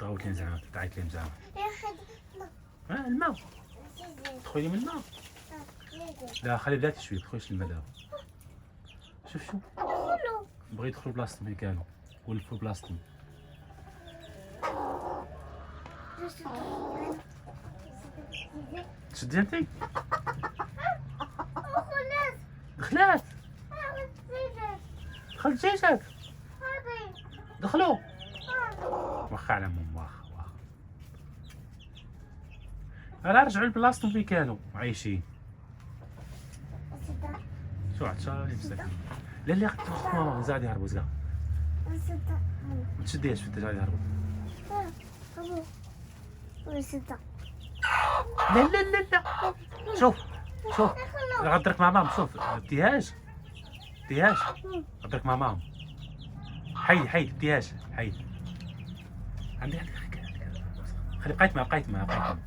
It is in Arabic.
تغوت لين زعما تعيط لين زعما. يا خد الماء تدخلي من الماء. لا خلي بلاتي شويه تدخليش الماء دابا. شوف دخلوا بغا يدخلوا بلاصتهم اللي كانوا ولفوا بلاصتهم. تشدي انتي خلاص دخلات هذا دخل جيتك هذا دخلوا واخا على مهم واخا راه رجعوا لبلاصتهم فين كانوا عايشين. شو عطشانين مساكين. لا لا خدت ماما زاد يهربوا زكا ما تشديهاش في زاد يهربوا. لا لا لا لا شوف غدرك مع مام. شوف ديهاش غدرك مع مام. حيد ديهاش حيد. عندي خلي بقيت معاه